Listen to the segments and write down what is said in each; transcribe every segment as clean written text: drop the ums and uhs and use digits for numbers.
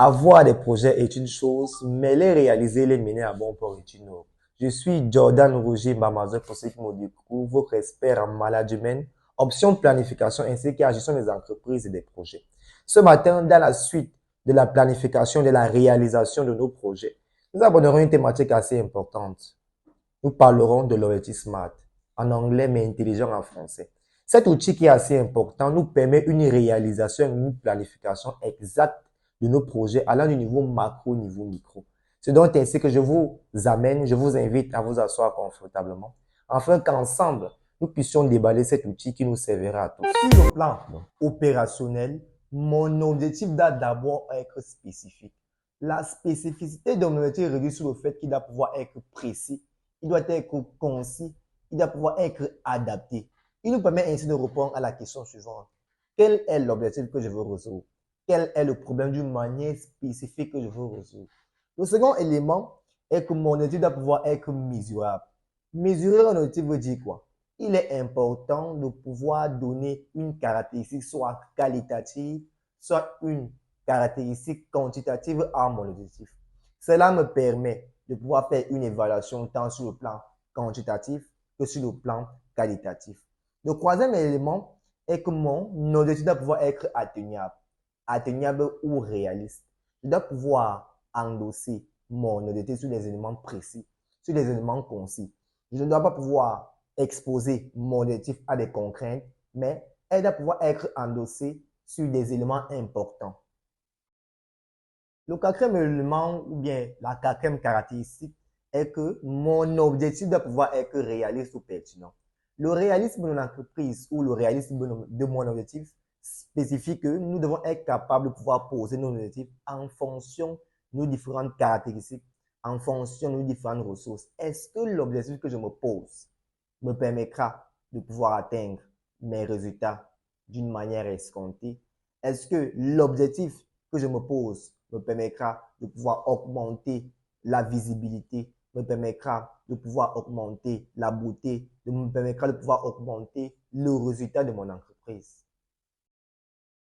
Avoir des projets est une chose, mais les réaliser, les mener à bon port est une autre. Je suis Jordan Roger Bamazeur pour ceux qui me découvrent, votre expert en management, option planification ainsi qu'en gestion des entreprises et des projets. Ce matin, dans la suite de la planification et de la réalisation de nos projets, nous aborderons une thématique assez importante. Nous parlerons de l'objectif SMART, en anglais mais intelligent en français. Cet outil qui est assez important nous permet une réalisation et une planification exacte de nos projets allant du niveau macro au niveau micro. C'est donc ainsi que je vous amène, je vous invite à vous asseoir confortablement afin qu'ensemble, nous puissions déballer cet outil qui nous servira à tous. Sur le plan opérationnel, mon objectif doit d'abord être spécifique. La spécificité de mon objectif réduit sur le fait qu'il doit pouvoir être précis, il doit être concis, il doit pouvoir être adapté. Il nous permet ainsi de répondre à la question suivante. Quel est l'objectif que je veux résoudre? Quel est le problème d'une manière spécifique que je veux résoudre? Le second élément est que mon objectif doit pouvoir être mesurable. Mesurer un objectif veut dire quoi? Il est important de pouvoir donner une caractéristique soit qualitative, soit une caractéristique quantitative à mon objectif. Cela me permet de pouvoir faire une évaluation tant sur le plan quantitatif que sur le plan qualitatif. Le troisième élément est que mon objectif doit pouvoir être atteignable, atteignable ou réaliste. Je dois pouvoir endosser mon objectif sur des éléments précis, sur des éléments concis. Je ne dois pas pouvoir exposer mon objectif à des contraintes, mais elle doit pouvoir être endossée sur des éléments importants. Le quatrième élément ou bien la quatrième caractéristique est que mon objectif doit pouvoir être réaliste ou pertinent. Le réalisme de l'entreprise ou le réalisme de mon objectif spécifie que nous devons être capables de pouvoir poser nos objectifs en fonction de nos différentes caractéristiques, en fonction de nos différentes ressources. Est-ce que l'objectif que je me pose me permettra de pouvoir atteindre mes résultats d'une manière escomptée? Est-ce que l'objectif que je me pose me permettra de pouvoir augmenter la visibilité, me permettra de pouvoir augmenter la beauté, me permettra de pouvoir augmenter le résultat de mon entreprise?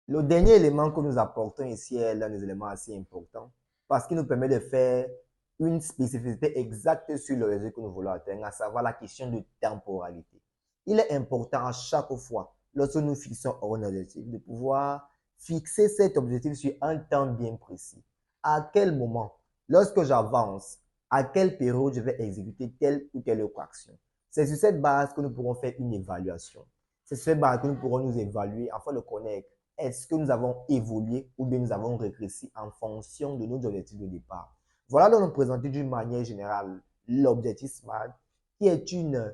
Le dernier élément que nous apportons ici est l'un des éléments assez importants parce qu'il nous permet de faire une spécificité exacte sur le résultat que nous voulons atteindre, à savoir la question de temporalité. Il est important à chaque fois, lorsque nous fixons un objectif, de pouvoir fixer cet objectif sur un temps bien précis. À quel moment, lorsque j'avance, à quelle période je vais exécuter telle ou telle autre action. C'est sur cette base que nous pourrons faire une évaluation. C'est sur cette base que nous pourrons nous évaluer afin de connaître est-ce que nous avons évolué ou bien nous avons régressé en fonction de nos objectifs de départ. Voilà donc nous présenter d'une manière générale l'objectif SMART qui est une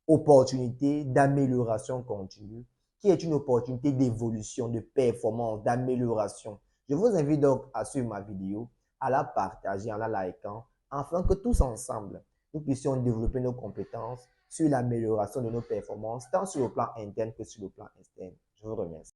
opportunité d'amélioration continue, qui est une opportunité d'évolution, de performance, d'amélioration. Je vous invite donc à suivre ma vidéo, à la partager en la likant, afin que tous ensemble, nous puissions développer nos compétences sur l'amélioration de nos performances, tant sur le plan interne que sur le plan externe. Je vous remercie.